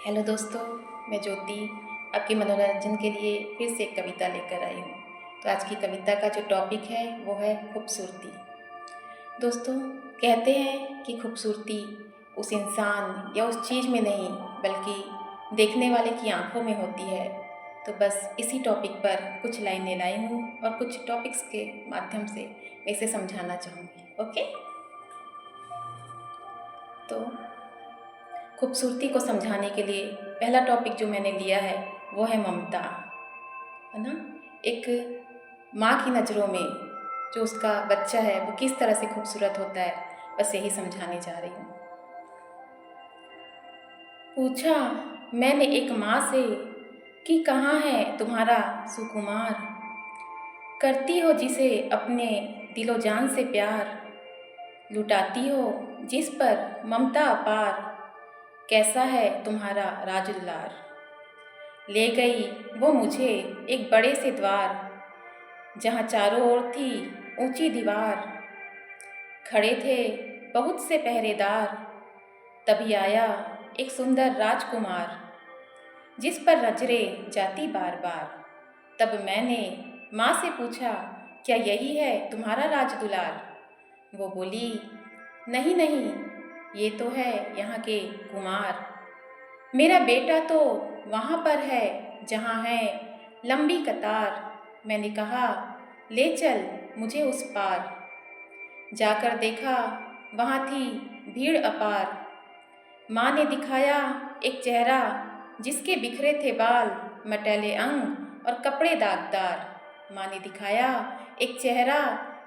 Hello दोस्तों, मैं ज्योति आपके मनोरंजन के लिए फिर से एक कविता लेकर आई हूँ। तो आज की कविता का जो टॉपिक है वो है खूबसूरती। दोस्तों, कहते हैं कि खूबसूरती उस इंसान या उस चीज़ में नहीं बल्कि देखने वाले की आंखों में होती है। तो बस इसी टॉपिक पर कुछ लाइनें लाई हूँ और कुछ टॉपिक्स के माध्यम से मैं इसे समझाना चाहूँगी। ओके, तो खूबसूरती को समझाने के लिए पहला टॉपिक जो मैंने लिया है वो है ममता, है ना। एक माँ की नज़रों में जो उसका बच्चा है वो किस तरह से खूबसूरत होता है, बस यही समझाने जा रही हूँ। पूछा मैंने एक माँ से कि कहाँ है तुम्हारा सुकुमार, करती हो जिसे अपने दिलो जान से प्यार, लुटाती हो जिस पर ममता अपार, कैसा है तुम्हारा राज दुलार। ले गई वो मुझे एक बड़े से द्वार, जहाँ चारों ओर थी ऊंची दीवार, खड़े थे बहुत से पहरेदार, तभी आया एक सुंदर राजकुमार, जिस पर नजरें जाती बार बार। तब मैंने माँ से पूछा क्या यही है तुम्हारा राज दुलार। वो बोली नहीं नहीं, ये तो है यहाँ के कुमार, मेरा बेटा तो वहाँ पर है जहाँ है लंबी कतार। मैंने कहा ले चल मुझे उस पार, जाकर देखा वहाँ थी भीड़ अपार। माँ ने दिखाया एक चेहरा जिसके बिखरे थे बाल, मटैले अंग और कपड़े दागदार। माँ ने दिखाया एक चेहरा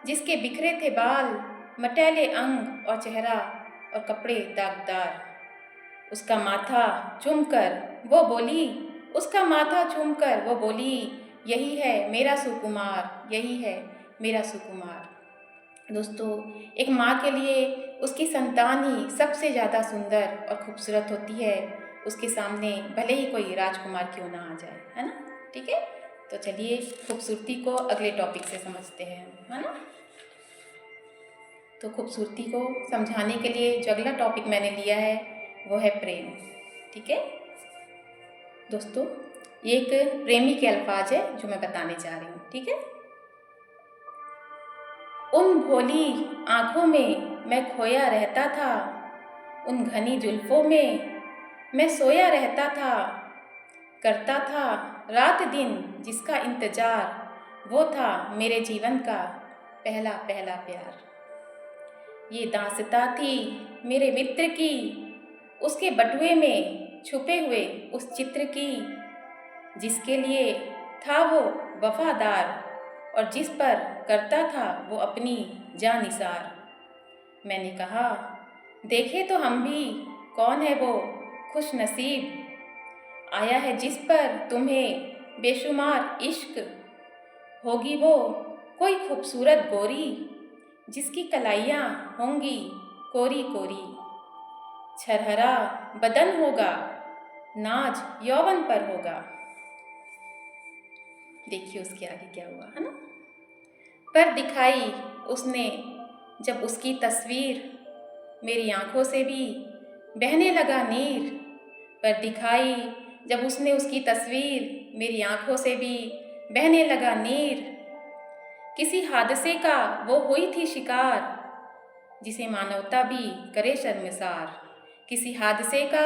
जिसके बिखरे थे बाल, मटैले अंग और चेहरा और कपड़े दागदार। उसका माथा चूमकर वो बोली, उसका माथा चूमकर वो बोली, यही है मेरा सुकुमार, यही है मेरा सुकुमार। दोस्तों, एक माँ के लिए उसकी संतान ही सबसे ज़्यादा सुंदर और खूबसूरत होती है, उसके सामने भले ही कोई राजकुमार क्यों ना आ जाए, है ना। ठीक है, तो चलिए खूबसूरती को अगले टॉपिक से समझते हैं, है ना। तो खूबसूरती को समझाने के लिए जो अगला टॉपिक मैंने लिया है वो है प्रेम। ठीक है दोस्तों, ये एक प्रेमी के अल्फाज है जो मैं बताने जा रही हूँ। ठीक है, उन भोली आँखों में मैं खोया रहता था, उन घनी जुल्फ़ों में मैं सोया रहता था, करता था रात दिन जिसका इंतज़ार, वो था मेरे जीवन का पहला पहला प्यार। ये दास्तां थी मेरे मित्र की, उसके बटुए में छुपे हुए उस चित्र की, जिसके लिए था वो वफादार और जिस पर करता था वो अपनी जान निसार। मैंने कहा देखे तो हम भी कौन है वो खुश नसीब, आया है जिस पर तुम्हें बेशुमार इश्क, होगी वो कोई खूबसूरत गोरी, जिसकी कलाइयाँ होंगी कोरी कोरी, छरहरा बदन होगा नाज यौवन पर होगा। देखिए उसके आगे क्या हुआ, है ना। पर दिखाई उसने जब उसकी तस्वीर, मेरी आँखों से भी बहने लगा नीर। पर दिखाई जब उसने उसकी तस्वीर, मेरी आँखों से भी बहने लगा नीर। किसी हादसे का वो हुई थी शिकार, जिसे मानवता भी करे शर्मसार। किसी हादसे का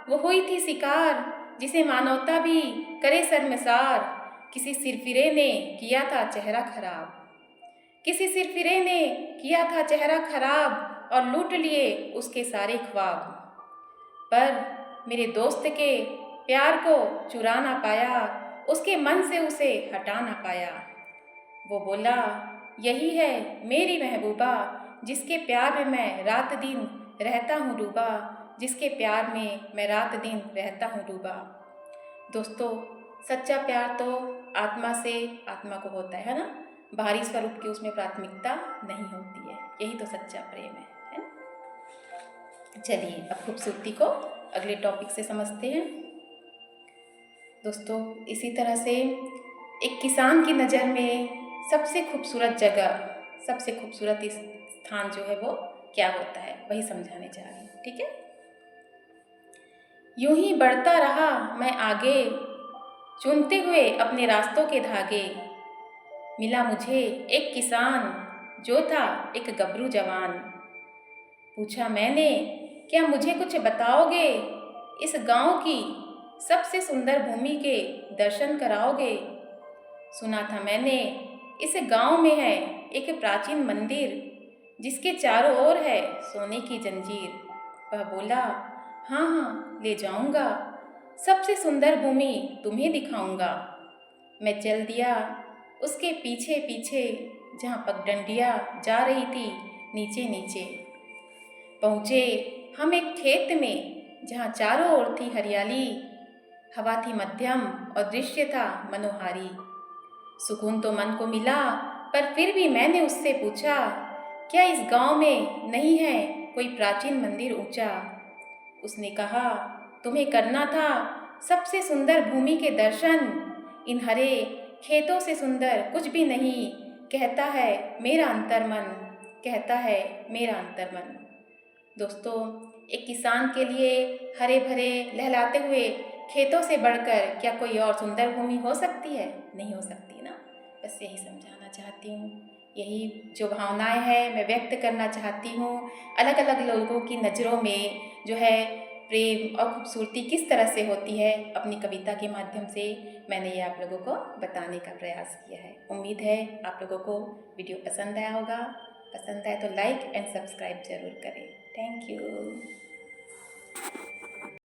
वो हुई थी शिकार, जिसे मानवता भी करे शर्मसार। किसी सिरफिरे ने किया था चेहरा खराब, किसी सिरफिरे ने किया था चेहरा खराब और लूट लिए उसके सारे ख्वाब। पर मेरे दोस्त के प्यार को चुरा ना पाया, उसके मन से उसे हटा ना पाया। वो बोला यही है मेरी महबूबा, जिसके प्यार में मैं रात दिन रहता हूँ डूबा, जिसके प्यार में मैं रात दिन रहता हूँ डूबा। दोस्तों, सच्चा प्यार तो आत्मा से आत्मा को होता है ना, बाहरी स्वरूप की उसमें प्राथमिकता नहीं होती है। यही तो सच्चा प्रेम है ना। चलिए अब खूबसूरती को अगले टॉपिक से समझते हैं। दोस्तों, इसी तरह से एक किसान की नज़र में सबसे खूबसूरत जगह, सबसे खूबसूरत स्थान जो है वो क्या होता है, वही समझाने जा रही हूँ। ठीक है, यूं ही बढ़ता रहा मैं आगे, चुनते हुए अपने रास्तों के धागे। मिला मुझे एक किसान, जो था एक गबरू जवान। पूछा मैंने, क्या मुझे कुछ बताओगे? इस गांव की सबसे सुंदर भूमि के दर्शन कराओगे? सुना था मैंने, इस गांव में है एक प्राचीन मंदिर, जिसके चारों ओर है सोने की जंजीर। वह बोला, हाँ हाँ ले जाऊंगा, सबसे सुंदर भूमि तुम्हें दिखाऊंगा। मैं चल दिया उसके पीछे पीछे, जहाँ पगडंडियाँ जा रही थी नीचे नीचे। पहुँचे हम एक खेत में, जहाँ चारों ओर थी हरियाली, हवा थी मध्यम और दृश्य था मनोहारी। सुकून तो मन को मिला, पर फिर भी मैंने उससे पूछा, क्या इस गांव में नहीं है कोई प्राचीन मंदिर ऊंचा? उसने कहा, तुम्हें करना था सबसे सुंदर भूमि के दर्शन, इन हरे खेतों से सुंदर कुछ भी नहीं, कहता है मेरा अंतर्मन, कहता है मेरा अंतर्मन। दोस्तों, एक किसान के लिए हरे भरे लहलाते हुए खेतों से बढ़कर क्या कोई और सुंदर भूमि हो सकती है? नहीं हो सकती ना। बस यही समझाना चाहती हूँ, यही जो भावनाएं हैं मैं व्यक्त करना चाहती हूँ। अलग अलग लोगों की नज़रों में जो है प्रेम और खूबसूरती किस तरह से होती है, अपनी कविता के माध्यम से मैंने ये आप लोगों को बताने का प्रयास किया है। उम्मीद है आप लोगों को वीडियो पसंद आया होगा। पसंद आए तो लाइक एंड सब्सक्राइब ज़रूर करें। Thank you.